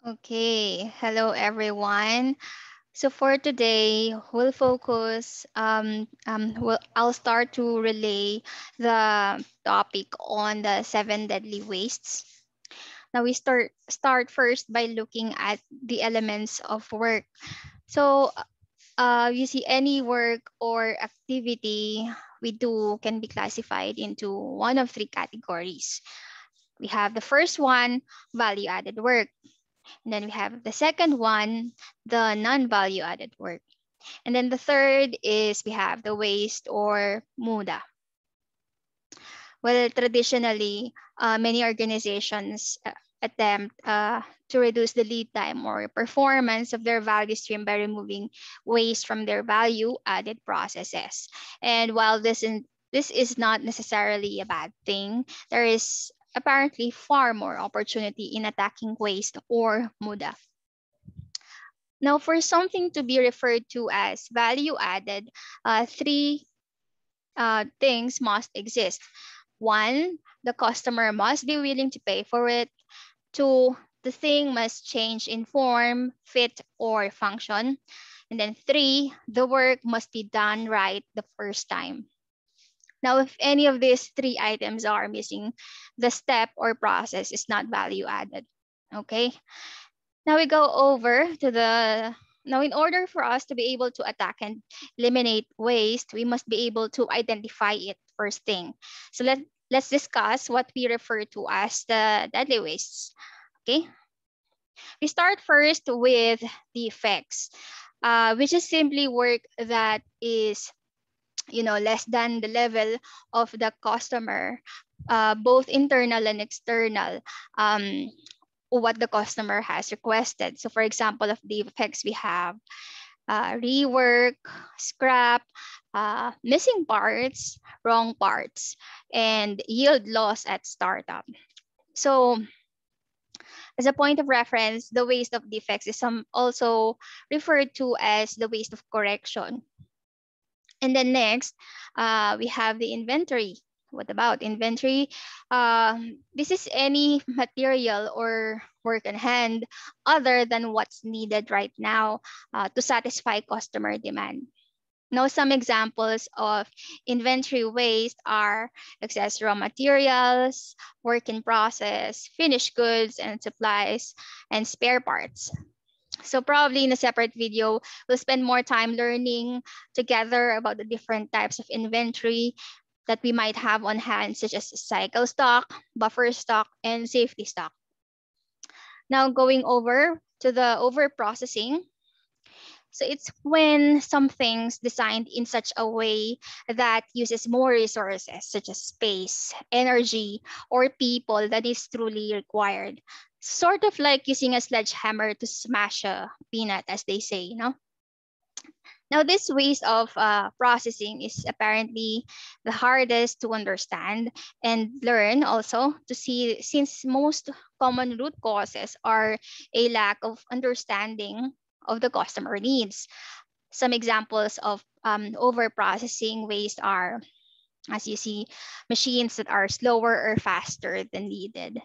Okay, hello everyone. So for today, we'll focus. I'll start to relay the topic on the seven deadly wastes. Now we start first by looking at the elements of work. So you see, any work or activity we do can be classified into one of three categories. We have the first one, value-added work. And then we have the second one, the non-value added work. And then the third is we have the waste or muda. Well, traditionally, many organizations attempt to reduce the lead time or performance of their value stream by removing waste from their value added processes. And while this is not necessarily a bad thing, there is apparently far more opportunity in attacking waste or muda. Now, for something to be referred to as value added, three things must exist. One, the customer must be willing to pay for it. Two, the thing must change in form, fit, or function. And then three, the work must be done right the first time. Now, if any of these three items are missing, the step or process is not value added. Okay. Now we go over to now in order for us to be able to attack and eliminate waste, we must be able to identify it first thing. So let's discuss what we refer to as the deadly wastes. Okay, we start first with the effects, which is simply work that is less than the level of the customer, both internal and external. What the customer has requested. So for example, of the effects we have rework, scrap, missing parts, wrong parts, and yield loss at startup. So as a point of reference, the waste of defects is also referred to as the waste of correction. And then next, we have the inventory. What about inventory? This is any material or work in hand other than what's needed right now to satisfy customer demand. Now, some examples of inventory waste are excess raw materials, work in process, finished goods and supplies, and spare parts. So probably in a separate video, we'll spend more time learning together about the different types of inventory that we might have on hand, such as cycle stock, buffer stock, and safety stock. Now going over to the over processing. So it's when something's designed in such a way that uses more resources, such as space, energy, or people that is truly required. Sort of like using a sledgehammer to smash a peanut, as they say. Now, this ways of processing is apparently the hardest to understand and learn also to see, since most common root causes are a lack of understanding of the customer needs. Some examples of over processing waste are, as you see, machines that are slower or faster than needed.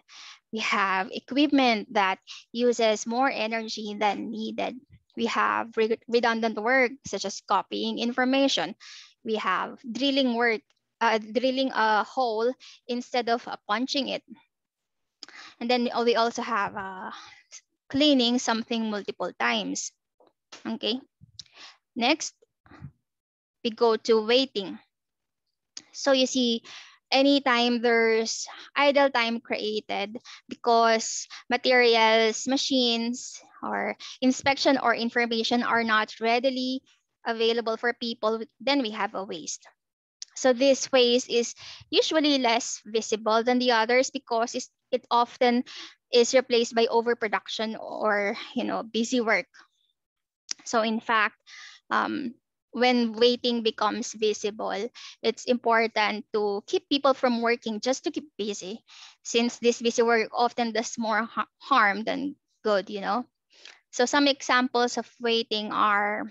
We have equipment that uses more energy than needed. We have redundant work, such as copying information. We have drilling a hole instead of punching it. And then we also have cleaning something multiple times. Okay. Next, we go to waiting. So you see, anytime there's idle time created because materials, machines, or inspection or information are not readily available for people, then we have a waste. So this waste is usually less visible than the others because it often is replaced by overproduction or busy work. So in fact, um, when waiting becomes visible, it's important to keep people from working just to keep busy, since this busy work often does more harm than good. So some examples of waiting are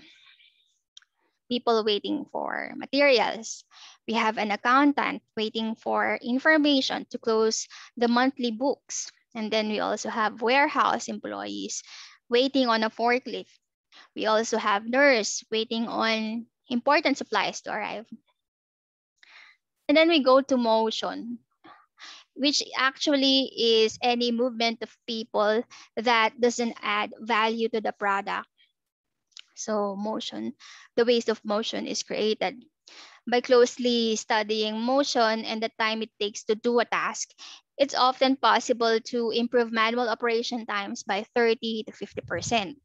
people waiting for materials. We have an accountant waiting for information to close the monthly books. And then we also have warehouse employees waiting on a forklift. We also have nurse waiting on important supplies to arrive. And then we go to motion, which actually is any movement of people that doesn't add value to the product. So motion, the waste of motion is created by closely studying motion and the time it takes to do a task. It's often possible to improve manual operation times by 30 to 50%.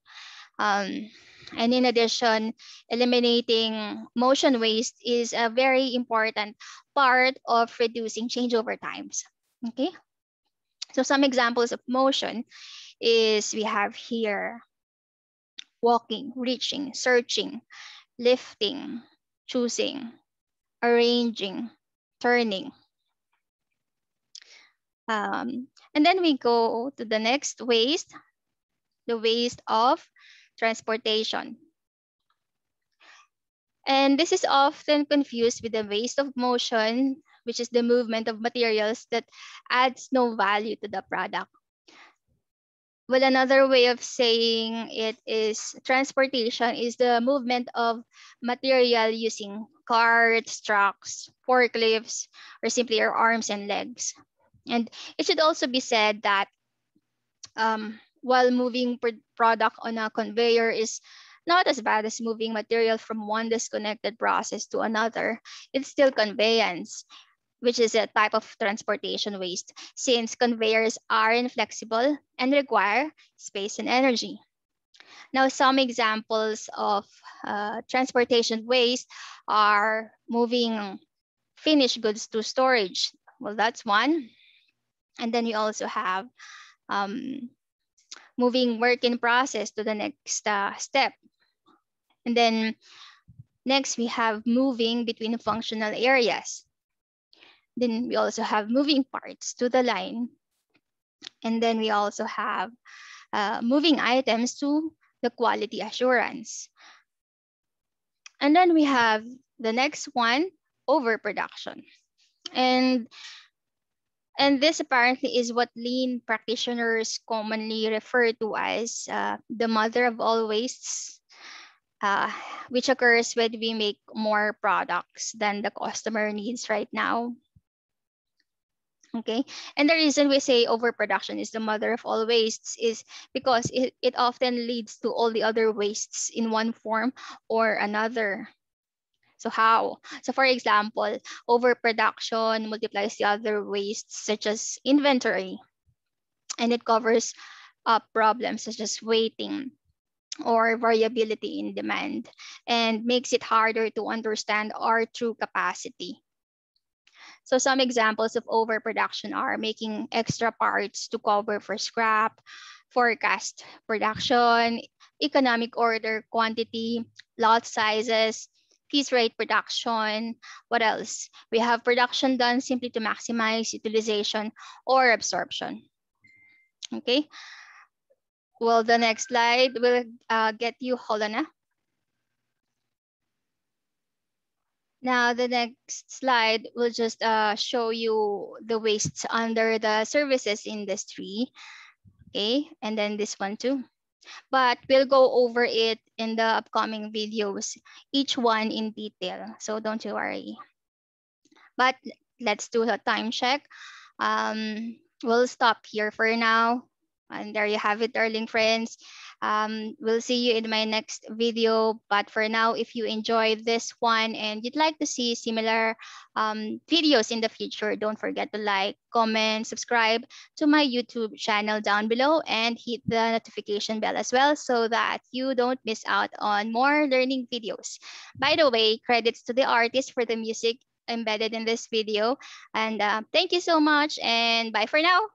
Um, and in addition, eliminating motion waste is a very important part of reducing changeover times. Okay, so some examples of motion is we have here walking, reaching, searching, lifting, choosing, arranging, turning. And then we go to the next waste, the waste of transportation. And this is often confused with the waste of motion, which is the movement of materials that adds no value to the product. Well, another way of saying it is transportation is the movement of material using carts, trucks, forklifts, or simply your arms and legs. And it should also be said that while moving product on a conveyor is not as bad as moving material from one disconnected process to another, it's still conveyance, which is a type of transportation waste, since conveyors are inflexible and require space and energy. Now, some examples of transportation waste are moving finished goods to storage. Well, that's one. And then you also have moving work in process to the next step. And then next, we have moving between functional areas. Then we also have moving parts to the line. And then we also have moving items to the quality assurance. And then we have the next one, overproduction. And this apparently is what lean practitioners commonly refer to as the mother of all wastes, which occurs when we make more products than the customer needs right now. Okay, and the reason we say overproduction is the mother of all wastes is because it often leads to all the other wastes in one form or another. So how? So for example, overproduction multiplies the other wastes such as inventory, and it covers up problems such as waiting or variability in demand, and makes it harder to understand our true capacity. So some examples of overproduction are making extra parts to cover for scrap, forecast production, economic order quantity, lot sizes, piece rate production. What else? We have production done simply to maximize utilization or absorption. Okay. Well, the next slide will get you, hold on. Now, the next slide will just show you the wastes under the services industry. Okay, and then this one too. But we'll go over it in the upcoming videos, each one in detail. So don't you worry. But let's do a time check. We'll stop here for now. And there you have it, darling friends. We'll see you in my next video. But for now, if you enjoyed this one and you'd like to see similar videos in the future, don't forget to like, comment, subscribe to my YouTube channel down below, and hit the notification bell as well so that you don't miss out on more learning videos. By the way, credits to the artist for the music embedded in this video. And thank you so much, and bye for now.